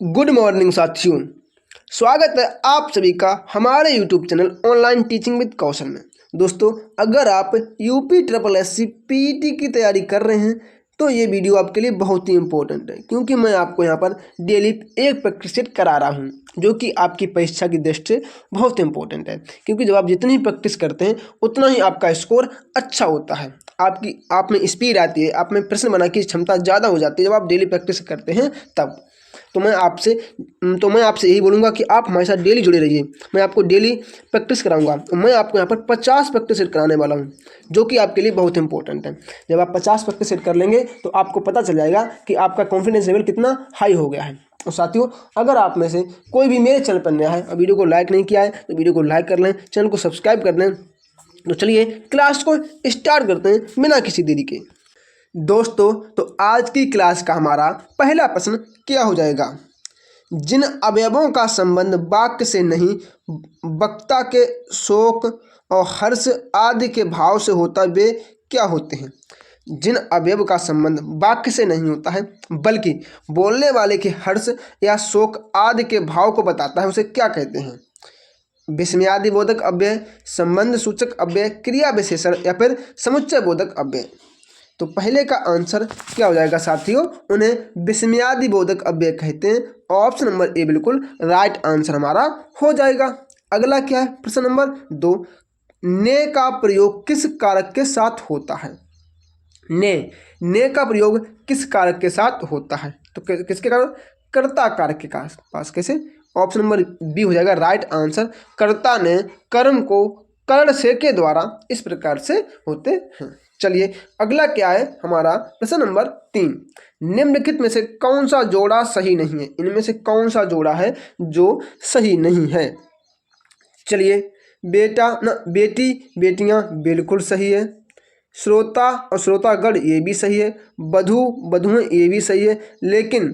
Good morning साथियों। स्वागत है आप सभी का हमारे YouTube channel online teaching with Kaushal में। दोस्तों, अगर आप यूपी ट्रिपल एससी पीईटी की तैयारी कर रहे हैं तो ये वीडियो आपके लिए बहुत ही इंपॉर्टेंट है, क्योंकि मैं आपको यहाँ पर डेली एक प्रैक्टिस सेट करा रहा हूँ जो कि आपकी परीक्षा की दृष्टि से बहुत इंपॉर्टेंट है। क्योंकि जब आप जितनी प्रैक्टिस करते हैं उतना ही आपका स्कोर अच्छा होता है, आप में स्पीड आती है, आप में प्रश्न बनाने की क्षमता ज़्यादा हो जाती है जब आप डेली प्रैक्टिस करते हैं तब। तो मैं आपसे यही बोलूँगा कि आप हमारे साथ डेली जुड़े रहिए। मैं आपको डेली प्रैक्टिस कराऊंगा। मैं आपको यहाँ पर 50 प्रैक्टिस सेट कराने वाला हूँ जो कि आपके लिए बहुत इंपॉर्टेंट है। जब आप 50 प्रैक्टिस सेट कर लेंगे तो आपको पता चल जाएगा कि आपका कॉन्फिडेंस लेवल कितना हाई हो गया है। और साथियों, अगर आप में से कोई भी मेरे चैनल पर नया है और वीडियो को लाइक नहीं किया है तो वीडियो को लाइक कर लें, चैनल को सब्सक्राइब कर लें। तो चलिए क्लास को स्टार्ट करते हैं बिना किसी देरी के। दोस्तों, तो आज की क्लास का हमारा पहला प्रश्न क्या हो जाएगा? जिन अवयवों का संबंध वाक्य से नहीं, वक्ता के शोक और हर्ष आदि के भाव से होता, वे क्या होते हैं? जिन अवयव का संबंध वाक्य से नहीं होता है बल्कि बोलने वाले के हर्ष या शोक आदि के भाव को बताता है, उसे क्या कहते हैं? विस्मयादि बोधक अव्यय, संबंध सूचक अव्यय, क्रिया विशेषण या फिर समुच्चय बोधक अव्यय। तो पहले का आंसर क्या हो जाएगा साथियों? उन्हें विस्मयादि बोधक अव्यय कहते हैं। ऑप्शन नंबर ए बिल्कुल राइट आंसर हमारा हो जाएगा। अगला क्या है? प्रश्न नंबर 2, ने का प्रयोग किस कारक के साथ होता है? ने का प्रयोग किस कारक के साथ होता है? तो किसके कारण? कर्ता कारक के पास। कैसे? ऑप्शन नंबर बी हो जाएगा राइट आंसर। कर्ता ने कर्म को कर्ण से के द्वारा इस प्रकार से होते हैं। चलिए अगला क्या है हमारा? प्रश्न नंबर 3, निम्नलिखित में से कौन सा जोड़ा सही नहीं है? इनमें से कौन सा जोड़ा है जो सही नहीं है? चलिए, बेटा न बेटी बेटियां बिल्कुल सही है। श्रोता और श्रोतागण ये भी सही है। वधू वधुएं ये भी सही है। लेकिन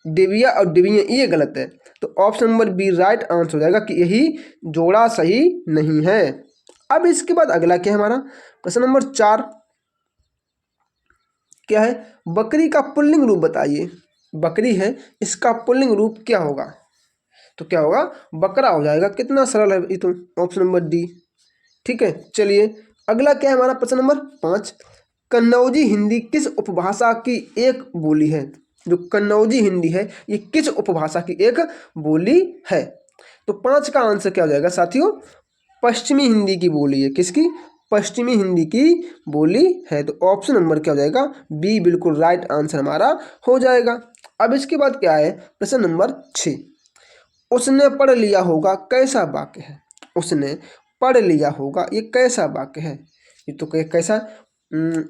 डिबिया और डिबियां ये गलत है। तो option number B right answer हो जाएगा कि यही जोड़ा सही नहीं है। अब इसके बाद अगला क्या है हमारा? प्रश्न नंबर 4 क्या है? बकरी का पुल्लिंग रूप बताइए। बकरी है, इसका पुल्लिंग रूप क्या होगा? तो क्या होगा? बकरा हो जाएगा। कितना सरल है ये तो। Option number D. ठीक है, चलिए अगला क्या है हमारा? प्रश्न नंबर 5, कन्नौजी हिंदी किस उपभाषा की एक बोली है? जो कन्नौजी हिंदी है ये किस उपभाषा की एक बोली है? तो 5 का आंसर क्या हो जाएगा साथियों? पश्चिमी हिंदी की बोली है। किसकी? पश्चिमी हिंदी की बोली है। तो ऑप्शन नंबर क्या हो जाएगा? बी बिल्कुल राइट आंसर हमारा हो जाएगा। अब इसके बाद क्या है? प्रश्न नंबर 6, उसने पढ़ लिया होगा कैसा वाक्य है? उसने पढ़ लिया होगा ये कैसा वाक्य है? ये तो कैसा?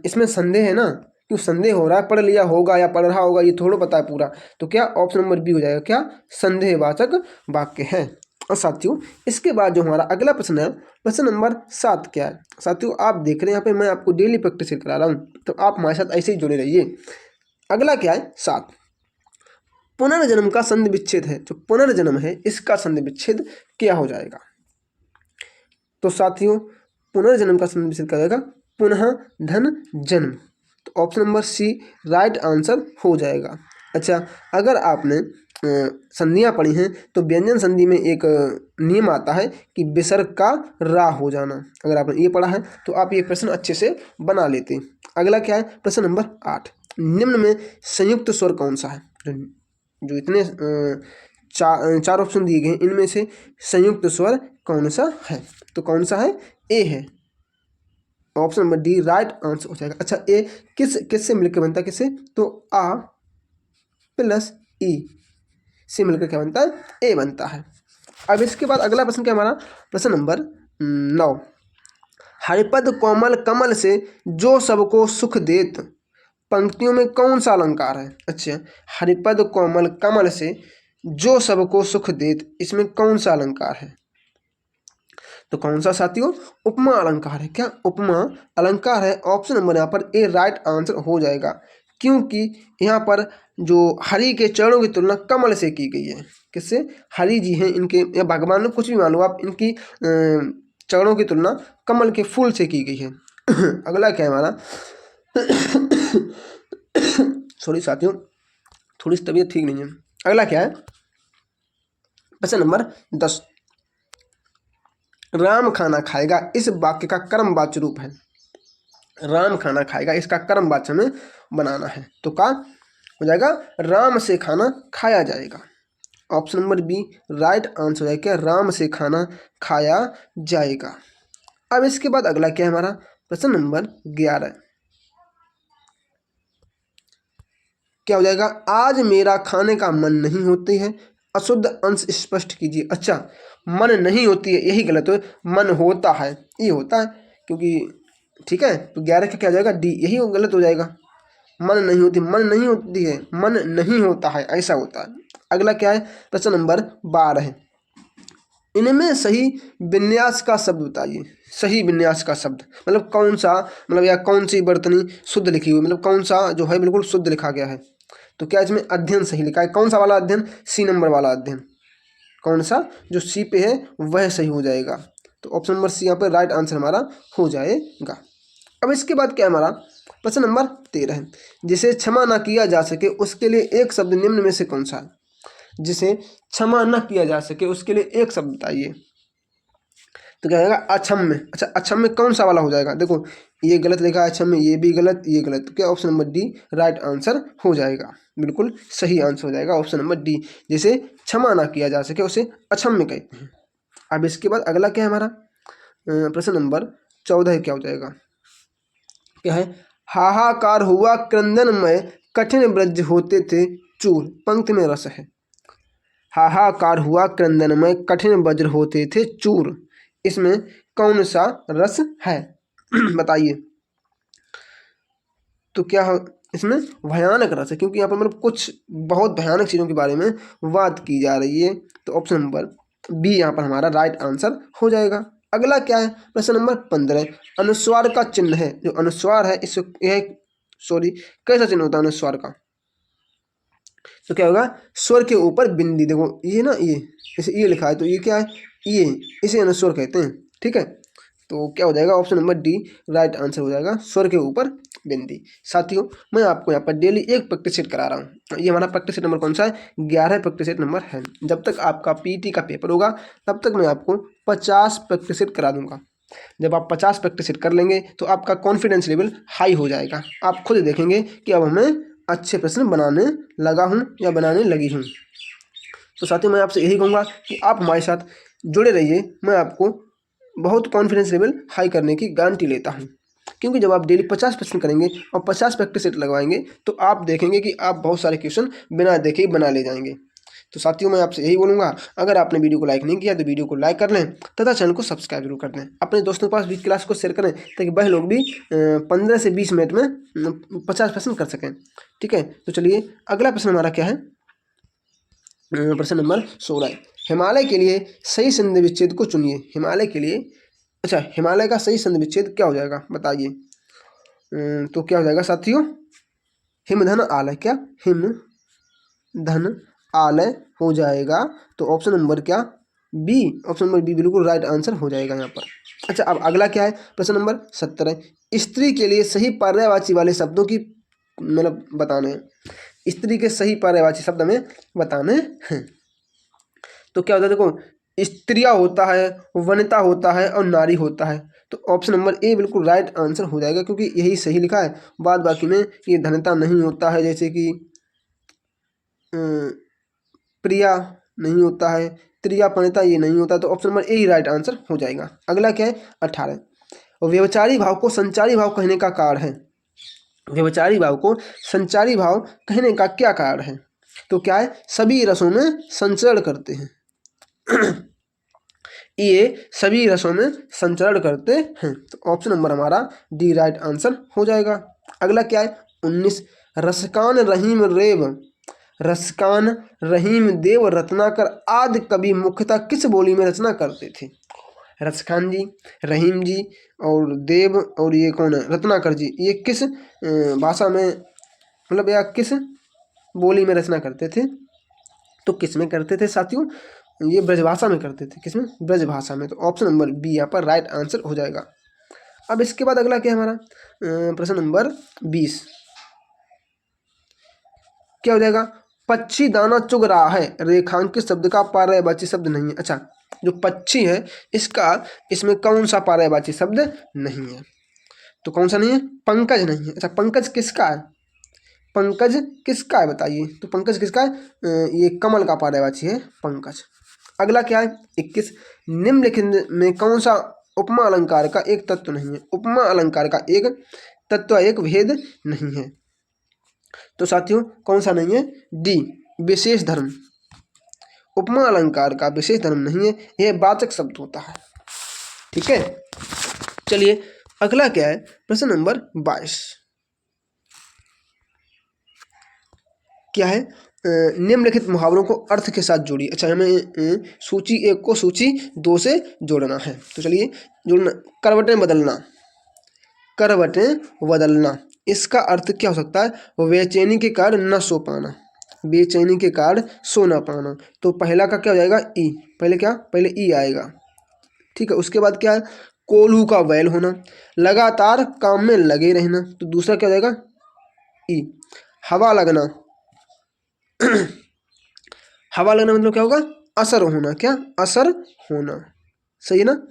इसमें संदेह है ना, क्यों संदेह हो रहा है? पढ़ लिया होगा या पढ़ रहा होगा ये थोड़ा पता है पूरा। तो क्या ऑप्शन नंबर बी हो जाएगा? क्या संदेहवाचक वाक्य है। और साथियों इसके बाद जो हमारा अगला प्रश्न है, प्रश्न नंबर 7 क्या है? साथियों आप देख रहे हैं यहाँ पे मैं आपको डेली प्रैक्टिस करा रहा हूँ, तो आप हमारे साथ ऐसे ही जुड़े रहिए। अगला क्या है? 7, पुनर्जन्म का संधि विच्छेद है। जो पुनर्जन्म है इसका संधि विच्छेद क्या हो जाएगा? तो साथियों पुनर्जन्म का संधि विच्छेद क्या हो जाएगा? पुनः धन जन्म। तो option number C right answer हो जाएगा। अच्छा, अगर आपने संधियाँ पढ़ी हैं तो व्यंजन संधि में एक नियम आता है कि विसर्ग का रा हो जाना। अगर आपने ये पढ़ा है तो आप ये प्रश्न अच्छे से बना लेते। अगला क्या है? प्रश्न नंबर 8, निम्न में संयुक्त स्वर कौन सा है? जो इतने चार ऑप्शन दिए गए हैं इनमें से संयुक्त स्वर कौन सा है? तो कौन सा है? ए है। Option number D right answer हो जाएगा। अच्छा, ए किससे मिलकर बनता है? किससे? तो आ प्लस ई से मिलकर क्या बनता है? ए बनता है। अब इसके बाद अगला प्रश्न क्या हमारा? प्रश्न नंबर 9, हरिपद कोमल कमल से जो सबको सुख देत, पंक्तियों में कौन सा अलंकार है? अच्छा, हरिपद कोमल कमल से जो सबको सुख देत, इसमें कौन सा अलंकार है? तो कौन सा साथियों? उपमा अलंकार है। क्या उपमा अलंकार है? ऑप्शन नंबर यहाँ पर ए राइट आंसर हो जाएगा, क्योंकि यहाँ पर जो हरि के चरणों की तुलना कमल से की गई है। किससे? हरि जी हैं इनके, या भगवान लोग कुछ भी मान लो आप, इनकी चरणों की तुलना कमल के फूल से की गई है। अगला क्या है हमारा? सॉरी साथियों, थोड़ी सी तबीयत ठीक नहीं है। अगला क्या है? प्रश्न नंबर 10, राम खाना खाएगा इस वाक्य का कर्मवाच्य रूप है। राम खाना खाएगा, इसका कर्मवाच्य हमें बनाना है। तो क्या हो जाएगा, राम से खाना खाया जाएगा। Option number B right answer है क्या, राम से खाना खाया जाएगा। अब इसके बाद अगला क्या है हमारा, प्रश्न नंबर 11, क्या हो जाएगा, आज मेरा खाने का मन नहीं होती है, अशुद्ध अंश स्पष्ट कीजिए। अच्छा, मन नहीं होती है यही गलत है, मन होता है ये होता है, क्योंकि ठीक है। तो 11 का क्या हो जाएगा, डी, यही गलत हो जाएगा। मन नहीं होती, मन नहीं होती है, मन नहीं होता है, ऐसा होता है। अगला क्या है, प्रश्न नंबर 12 है, इनमें सही विन्यास का शब्द बताइए। सही विन्यास का शब्द मतलब कौन सा, मतलब या कौन सी वर्तनी शुद्ध लिखी हुई, मतलब कौन सा जो है बिल्कुल शुद्ध लिखा गया है। तो क्या इसमें अध्ययन सही लिखा है, कौन सा वाला अध्ययन, सी नंबर वाला अध्ययन, कौन सा जो सी पे है वह सही हो जाएगा। तो ऑप्शन नंबर सी यहाँ पर राइट आंसर हमारा हो जाएगा। अब इसके बाद क्या है हमारा, प्रश्न नंबर 13 है, जिसे क्षमा ना किया जा सके उसके लिए एक शब्द निम्न में से कौन सा है। जिसे क्षमा न किया जा सके उसके लिए एक शब्द बताइए। तो क्या आएगा, अक्षम्य। अच्छा, अक्षम्य कौन सा वाला हो जाएगा, देखो ये गलत लिखा है अक्षम्य, ये भी गलत, ये गलत। तो क्या option number D right answer हो जाएगा, बिल्कुल सही आंसर हो जाएगा ऑप्शन नंबर डी। जिसे क्षमा ना किया जा सके उसे अक्षम्य कहते हैं। अब इसके बाद अगला क्या है हमारा, प्रश्न नंबर 14 क्या हो जाएगा, क्या है, हाहाकार हुआ क्रंदनमय कठिन ब्रज होते थे चूर, पंक्ति में रस है। हाहाकार हुआ क्रंदनमय कठिन वज्र होते थे चूर, इसमें कौन सा रस है बताइए। तो क्या हो, इसमें भयानक रस है, क्योंकि यहाँ पर मतलब कुछ बहुत भयानक चीज़ों के बारे में बात की जा रही है। तो ऑप्शन नंबर बी यहाँ पर हमारा राइट आंसर हो जाएगा। अगला क्या है, प्रश्न नंबर 15, अनुस्वार का चिन्ह है। जो अनुस्वार है इस यह सॉरी कैसा चिन्ह होता है अनुस्वार का, तो क्या होगा, स्वर के ऊपर बिंदी, देखो ये ना, ये जैसे ये लिखा है तो ये क्या है, ये इसे अनुस्वर कहते हैं। ठीक है, तो क्या हो जाएगा, option number D right answer हो जाएगा, स्वर के ऊपर बिंदी। साथियों, मैं आपको यहाँ पर डेली एक प्रैक्टिस सेट करा रहा हूँ। ये हमारा प्रैक्टिस सेट नंबर कौन सा है, 11 प्रैक्टिस सेट नंबर है। जब तक आपका पीटी का पेपर होगा तब तक मैं आपको 50 प्रैक्टिस सेट करा दूंगा। जब आप 50 प्रैक्टिस सेट कर लेंगे तो आपका कॉन्फिडेंस लेवल हाई हो जाएगा। आप खुद देखेंगे कि अब हमें अच्छे प्रश्न बनाने लगा हूँ या बनाने लगी हूँ। तो साथियों, मैं आपसे यही कहूँगा कि आप हमारे साथ जुड़े रहिए। मैं आपको बहुत कॉन्फिडेंस लेवल हाई करने की गारंटी लेता हूँ, क्योंकि जब आप डेली 50 प्रश्न करेंगे और 50 प्रैक्टिस सेट लगवाएंगे तो आप देखेंगे कि आप बहुत सारे क्वेश्चन बिना देखे ही बना ले जाएंगे। तो साथियों, मैं आपसे यही बोलूँगा, अगर आपने वीडियो को लाइक नहीं किया तो वीडियो को लाइक कर लें तथा चैनल को सब्सक्राइब जरूर कर दें। अपने दोस्तों के पास भी क्लास को शेयर करें ताकि वह लोग भी 15 से 20 मिनट में 50 प्रश्न कर सकें। ठीक है, तो चलिए अगला प्रश्न हमारा क्या है, प्रश्न नंबर 16, हिमालय के लिए सही संधि विच्छेद को चुनिए। हिमालय के लिए, अच्छा हिमालय का सही संधि विच्छेद क्या हो जाएगा बताइए। तो क्या हो जाएगा साथियों, हिम धन आलय, क्या हिम धन आलय हो जाएगा। तो ऑप्शन नंबर क्या, बी, ऑप्शन नंबर बी बिल्कुल राइट आंसर हो जाएगा यहाँ पर। अच्छा, अब अगला क्या है, प्रश्न नंबर 17, स्त्री के लिए सही पर्यायवाची वाले शब्दों की मतलब बताने हैं। स्त्री के सही पर्यायवाची शब्द हमें बताने हैं। तो क्या होता है, देखो स्त्रिया होता है, वनिता होता है और नारी होता है। तो ऑप्शन नंबर ए बिल्कुल राइट आंसर हो जाएगा, क्योंकि यही सही लिखा है। बाद बाकी में ये धनता नहीं होता है, जैसे कि प्रिया नहीं होता है, त्रिया पणिता ये नहीं होता। तो option number A he right answer हो जाएगा। अगला क्या है, 18, व्यभिचारी भाव को संचारी भाव कहने का कारण है। व्यभिचारी भाव को संचारी भाव कहने का क्या कारण है। तो क्या है, सभी रसों में संचरण करते हैं ये सभी रसों में संचरण करते हैं। तो ऑप्शन नंबर हमारा डी राइट आंसर हो जाएगा। अगला क्या है, 19, रसकान रहीम रेव, रसकान रहीम देव रत्नाकर आदि कवि मुख्यतः किस बोली में रचना करते थे। रसखान जी, रहीम जी और देव और ये कौन है रत्नाकर जी, ये किस भाषा में मतलब या किस बोली में रचना करते थे। तो किस में करते थे साथियों, ये ब्रजभाषा में करते थे। किसमें, ब्रजभाषा में। तो ऑप्शन नंबर बी यहाँ पर राइट आंसर हो जाएगा। अब इसके बाद अगला क्या है हमारा, प्रश्न नंबर 20 क्या हो जाएगा, पक्षी दाना चुग रहा है रेखांकित शब्द का पर्यायवाची शब्द नहीं है। अच्छा, जो पक्षी है इसका इसमें कौन सा पर्यायवाची शब्द नहीं है? तो कौन सा नहीं है? पंकज नहीं है। अच्छा, पंकज किसका है? पंकज किसका है बताइए? तो पंकज किसका है? ये कमल का पर्यायवाची है पंकज। अगला क्या है? 21, निम्नलिखित में कौन सा उपमा अलंकार का एक तत्व नहीं है? उपमा अलंकार का एक तत्व एक भेद नहीं है। तो साथियों कौन सा नहीं है? डी, विशेष धर्म। उपमा अलंकार का विशेष धर्म नहीं है, यह वाचक शब्द होता है। ठीक है, चलिए अगला क्या है? प्रश्न नंबर 22 क्या है? निम्नलिखित मुहावरों को अर्थ के साथ जोड़िए। अच्छा, हमें सूची 1 को सूची 2 से जोड़ना है। तो चलिए जोड़ना। करवटें बदलना, करवटें बदलना, इसका अर्थ क्या हो सकता है? बेचैनी के कारण न सो पाना, बेचैनी के कारण सो ना पाना। तो पहला का क्या हो जाएगा? ई। पहले क्या? पहले ई आएगा। ठीक है, उसके बाद क्या है? कोल्हू का बैल होना, लगातार काम में लगे रहना। तो दूसरा क्या हो जाएगा? ई। हवा लगना, हवा लगना मतलब क्या होगा? असर होना। क्या? असर होना। सही है ना?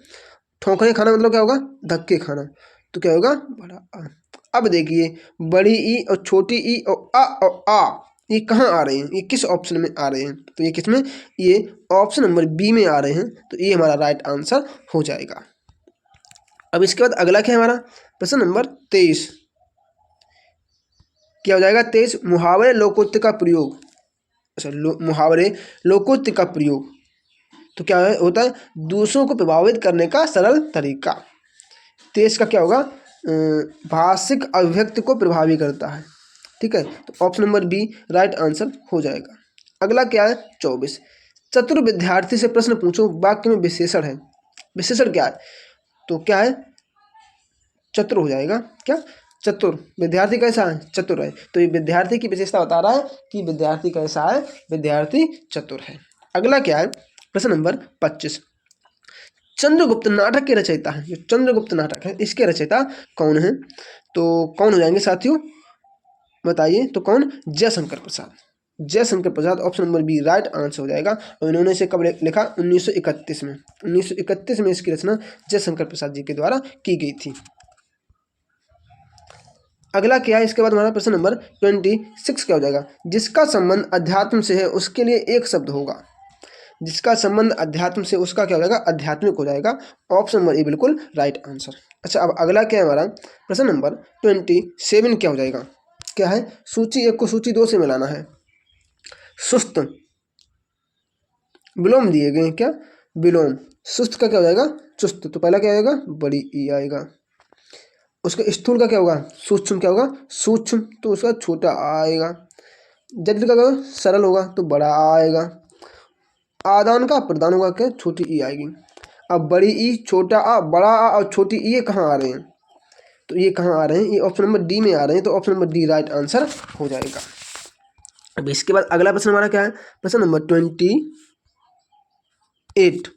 ठोकरे खाना मतलब क्या होगा? धक्के खाना। तो क्या होगा? बड़ा आ। अब देखिए, बड़ी ई और छोटी ई और आ ये कहाँ आ रहे हैं? ये किस ऑप्शन में आ रहे हैं? तो ये किस में? ये ऑप्शन नंबर बी में आ रहे हैं। तो ये हमारा राइट आंसर हो जाएगा। अब इसके बाद अगला क्या है हमारा? प्रश्न नंबर 23 क्या हो जाएगा? 23, मुहावरे लोकोक्ति का प्रयोग। अच्छा, मुहावरे लोकोक्ति का प्रयोग तो क्या होता है? दूसरों को प्रभावित करने का सरल तरीका। 23 का क्या होगा? भाषिक अभिव्यक्ति को प्रभावी करता है। ठीक है, तो option number B right answer हो जाएगा। अगला क्या है? 24, चतुर विद्यार्थी से प्रश्न पूछो, वाक्य में विशेषण है। विशेषण क्या है? तो क्या है? चतुर हो जाएगा। क्या? चतुर। विद्यार्थी कैसा है? चतुर है। तो ये विद्यार्थी की विशेषता बता रहा है कि विद्यार्थी कैसा है? विद्यार्थी चतुर है। अगला क्या है? प्रश्न नंबर 25, चंद्रगुप्त नाटक के रचयिता हैं। जो चंद्रगुप्त नाटक है इसके रचयिता कौन है? तो कौन हो जाएंगे साथियों? बताइए। तो कौन? Jaishankar Prasad. Jaishankar Prasad option number B right answer हो जाएगा। और इन्होंने इसे कब लिखा? 1931 में। 1931 में इसकी रचना जयशंकर प्रसाद जी के द्वारा की गई थी। अगला क्या है? इसके बाद हमारा प्रश्न नंबर 26 क्या हो जाएगा? जिसका संबंध अध्यात्म से है उसके लिए एक शब्द होगा। जिसका संबंध अध्यात्म से उसका क्या हो जाएगा? आध्यात्मिक हो जाएगा। ऑप्शन नंबर ए बिल्कुल राइट आंसर। अच्छा, अब अगला क्या है हमारा? प्रश्न नंबर 27 क्या हो जाएगा? क्या है? सूची 1 को सूची 2 से मिलाना है। सुस्त, विलोम दिए गए। क्या? विलोम। सुस्त का क्या हो जाएगा? चुस्त। तो पहला क्या आएगा? बड़ी ई आएगा। उसके स्थूल का क्या होगा? सूक्ष्म। क्या होगा? सूक्ष्म। तो उसका छोटा आएगा। जटिल का क्या होगा? सरल होगा तो बड़ा आएगा। आदान का प्रदान होगा क्या? छोटी ई आएगी। अब बड़ी ई, छोटा आ, बड़ा आ और छोटी ई ये कहाँ आ रहे हैं? तो ये कहाँ आ रहे हैं? ये ऑप्शन नंबर डी में आ रहे हैं। तो option number D right answer हो जाएगा। अब इसके बाद अगला प्रश्न हमारा क्या है? प्रश्न नंबर 28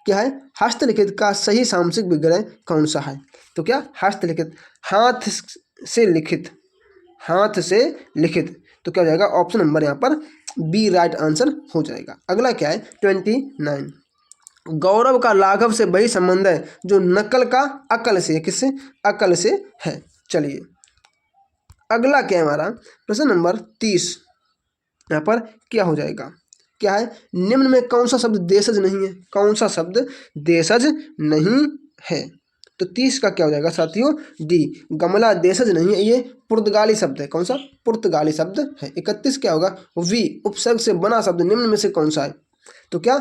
क्या है? हस्तलिखित का सही सामसिक विग्रह कौन सा है? तो क्या? हस्तलिखित, हाथ से लिखित, हाथ से लिखित। तो क्या हो जाएगा? ऑप्शन नंबर यहाँ पर बी राइट आंसर हो जाएगा। अगला क्या है? 29, गौरव का लाघव से वही संबंध है जो नकल का अकल से। किससे? अकल से है। चलिए अगला क्या है हमारा? प्रश्न नंबर 30 यहाँ पर क्या हो जाएगा? क्या है? निम्न में कौन सा शब्द देशज नहीं है? कौन सा शब्द देशज नहीं है? तो 30 का क्या हो जाएगा साथियों? डी, गमला देशज नहीं है, ये पुर्तगाली शब्द है। कौन सा? पुर्तगाली शब्द है। 31 क्या होगा? वी, उपसर्ग से बना शब्द निम्न में से कौन सा है? तो क्या?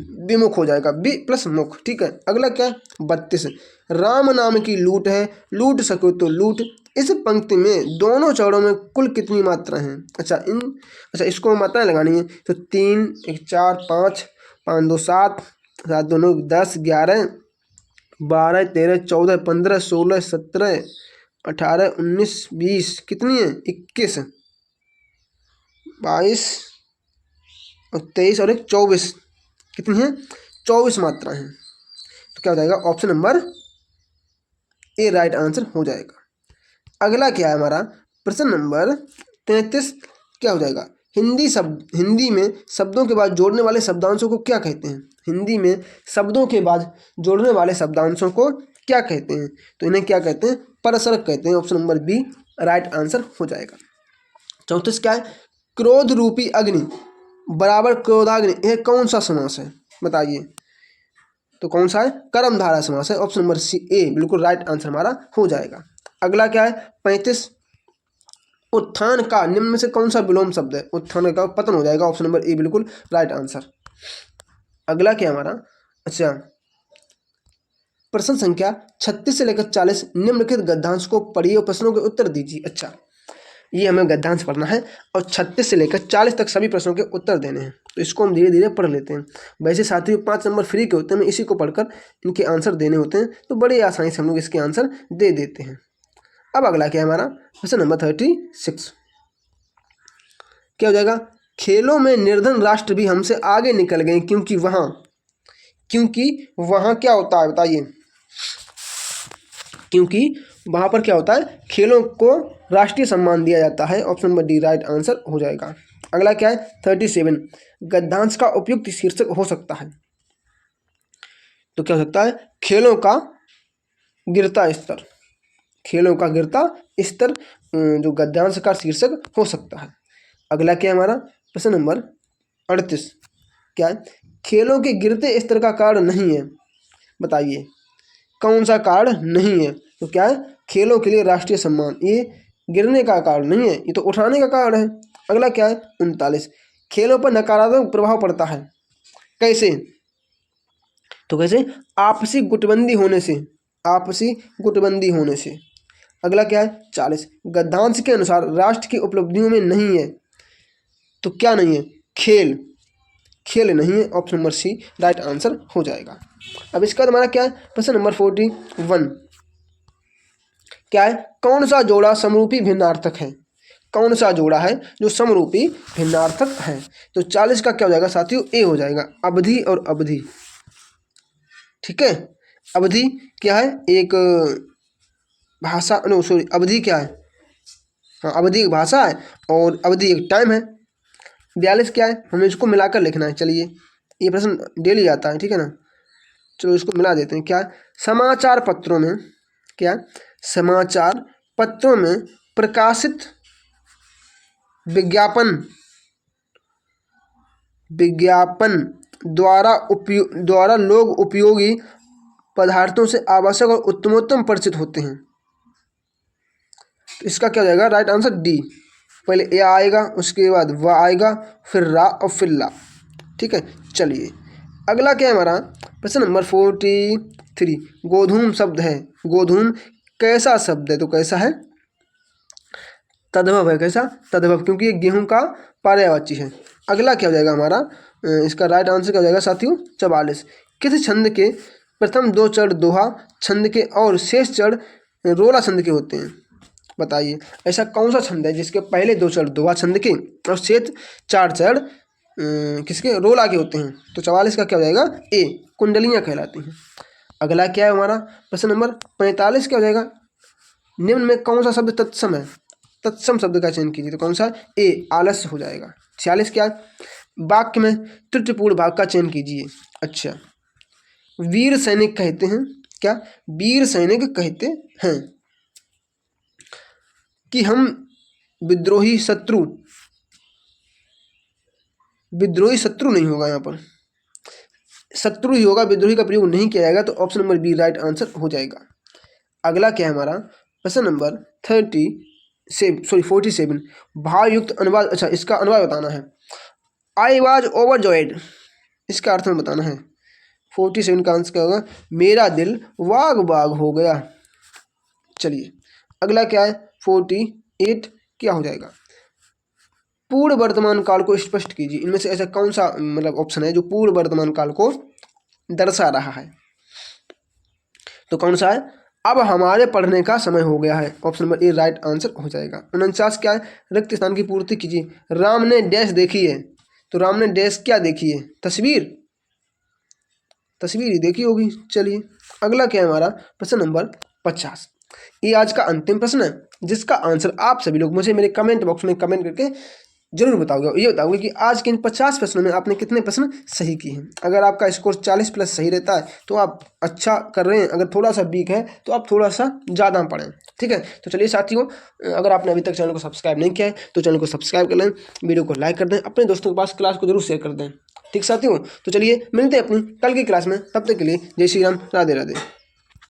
विमुख हो जाएगा। बी प्लस मुख। ठीक है, अगला क्या? 32, राम नाम की लूट है, लूट सको तो लूट। इस पंक्ति में दोनों चौड़ों में कुल कितनी मात्रा हैं? अच्छा इसको मात्राएं लगानी है। तो 3, 1, 4, 5, 5, 2, 7, 7, 2, 9, 10, 11, 12, 13, 14, 15, 16, 17, 18, 19, 20 कितनी है? 21, 22 और 23 और 1 24 कितनी है? 24 मात्रा है। तो क्या हो जाएगा? Option number A right answer हो जाएगा। अगला क्या है हमारा? प्रश्न नंबर 33, क्या हो जाएगा? हिंदी में शब्दों के बाद जोड़ने वाले शब्दांशों को क्या कहते हैं? हिंदी में शब्दों के बाद जोड़ने वाले शब्दांशों को क्या कहते हैं? तो इन्हें क्या कहते हैं? परसरक कहते हैं। Option number B right answer हो जाएगा। 34 क्या है? क्रोध रूपी अग्नि बराबर क्रोधाग्नि, यह कौन सा समास है? बताइए। तो कौन सा है? कर्मधारय समास है। ऑप्शन नंबर सी ए बिल्कुल राइट आंसर हमारा हो जाएगा। अगला क्या है? 35 उत्थान का निम्न में से कौन सा विलोम शब्द है? उत्थान का पतन हो जाएगा। ऑप्शन नंबर ए बिल्कुल राइट आंसर। अगला क्या हमारा? अच्छा, प्रश्न संख्या 36 से लेकर 40 निम्नलिखित गद्यांश को पढ़िए और प्रश्नों के उत्तर दीजिए। अच्छा, ये हमें गद्यांश पढ़ना है और 36 से लेकर 40 तक सभी प्रश्नों के उत्तर देने हैं। तो इसको हम धीरे धीरे पढ़ लेते हैं। वैसे साथियों 5 नंबर फ्री के होते हैं, इसी को पढ़कर इनके आंसर देने होते हैं, तो बड़े आसानी से हम लोग इसके आंसर दे देते हैं। अब अगला क्या है हमारा? प्रश्न नंबर 36 क्या हो जाएगा? खेलों में निर्धन राष्ट्र भी हमसे आगे निकल गए क्योंकि वहाँ क्या होता है? बताइए। क्योंकि वहाँ पर क्या होता है? खेलों को राष्ट्रीय सम्मान दिया जाता है। Option number D right answer हो जाएगा। अगला क्या है? 37 गद्यांश का उपयुक्त शीर्षक हो सकता है। तो क्या हो सकता है? खेलों का गिरता स्तर। खेलों का गिरता स्तर जो गद्यांश का शीर्षक हो सकता है। अगला क्या है हमारा? प्रश्न नंबर 38 क्या है? खेलों के गिरते स्तर का कारण नहीं है। बताइए कौन सा कारण नहीं है? तो क्या है? खेलों के लिए राष्ट्रीय सम्मान, ये गिरने का कारण नहीं है, ये तो उठाने का कारण है। अगला क्या है? 39 खेलों पर नकारात्मक प्रभाव पड़ता है। कैसे? तो कैसे? आपसी गुटबंदी होने से। आपसी गुटबंदी होने से। अगला क्या है? 40 गद्यांश के अनुसार राष्ट्र की उपलब्धियों में नहीं है। तो क्या नहीं है? खेल नहीं है। Option number C right answer हो जाएगा। अब इसका हमारा क्या है? प्रश्न नंबर 41 क्या है? कौन सा जोड़ा समरूपी भिन्नार्थक है? कौन सा जोड़ा है जो समरूपी भिन्नार्थक है? तो 40 का क्या हो जाएगा साथियों? ए हो जाएगा। अवधि और अवधि। ठीक है, अवधि क्या है? एक भाषा, नो सॉरी, अवधि क्या है? हाँ, अवधि एक भाषा है और अवधि एक टाइम है। 42 क्या है? हमें इसको मिलाकर लिखना है। चलिए, ये प्रश्न डेली आता है, ठीक है ना। चलो इसको मिला देते हैं। क्या? समाचार पत्रों में, क्या? समाचार पत्रों में प्रकाशित विज्ञापन द्वारा लोग उपयोगी पदार्थों से आवश्यक और उत्तमोत्तम परिचित होते हैं। तो इसका क्या हो जाएगा? Right answer D. पहले ए आएगा, उसके बाद व आएगा, फिर रा और फिर ला। ठीक है, चलिए अगला क्या है हमारा? प्रश्न नंबर 43 गोधूम शब्द है। गोधूम कैसा शब्द है? तो कैसा है? तद्भव है। कैसा? तद्भव, क्योंकि ये गेहूं का पर्यायवाची है। अगला क्या हो जाएगा हमारा? इसका राइट आंसर क्या हो जाएगा साथियों? 44 किस छंद के प्रथम 2 चरण दोहा छंद के और शेष चरण रोला छंद के होते हैं? बताइए ऐसा कौन सा छंद है जिसके पहले 2 चरण दोहा छंद के और शेष 4 चरण किसके? रोला के होते हैं। तो 44 का क्या हो जाएगा? ए कुंडलियाँ कहलाती हैं। अगला क्या है हमारा? प्रश्न नंबर 45 क्या हो जाएगा? निम्न में कौन सा शब्द तत्सम है? तत्सम शब्द का चयन कीजिए। तो कौन सा? ए आलस्य हो जाएगा। 46 क्या है? वाक्य में तृतीयपूर्ण भाग का चयन कीजिए। अच्छा, वीर सैनिक कहते हैं। क्या? वीर सैनिक कहते हैं कि हम विद्रोही शत्रु नहीं होगा, यहाँ पर शत्रु ही होगा, विद्रोही का प्रयोग नहीं किया जाएगा। तो option number B right answer हो जाएगा। अगला क्या है हमारा? प्रश्न नंबर 47 भावयुक्त अनुवाद। अच्छा, इसका अनुवाद बताना है। आई वॉज ओवरजॉयड, इसका अर्थ में बताना है। 47 का आंसर क्या होगा? मेरा दिल वाग वाग हो गया। चलिए अगला क्या है? 48 क्या हो जाएगा? पूर्ण वर्तमान काल को स्पष्ट कीजिए। इनमें से ऐसा कौन सा मतलब ऑप्शन है जो पूर्ण वर्तमान काल को दर्शा रहा है? तो कौन सा है? अब हमारे पढ़ने का समय हो गया है। Option number A right answer हो जाएगा। 49 क्या है? रिक्त स्थान की पूर्ति कीजिए। राम ने डैश देखी है। तो राम ने डैश क्या देखी है? तस्वीर ही देखी होगी। चलिए अगला क्या है हमारा? प्रश्न नंबर 50। ये आज का अंतिम प्रश्न है जिसका आंसर आप सभी लोग मुझे मेरे कमेंट बॉक्स में कमेंट करके जरूर बताओगे। ये बताओगे कि आज के इन 50 प्रश्नों में आपने कितने प्रश्न सही किए हैं। अगर आपका स्कोर 40 प्लस सही रहता है तो आप अच्छा कर रहे हैं, अगर थोड़ा सा वीक है तो आप थोड़ा सा ज़्यादा पढ़ें। ठीक है, तो चलिए साथियों, अगर आपने अभी तक चैनल को सब्सक्राइब नहीं किया है तो चैनल को सब्सक्राइब कर लें, वीडियो को लाइक कर दें, अपने दोस्तों के पास क्लास को जरूर शेयर कर दें। ठीक साथियों, तो चलिए मिलते हैं अपनी कल की क्लास में, तब तक के लिए जय श्री राम, राधे राधे।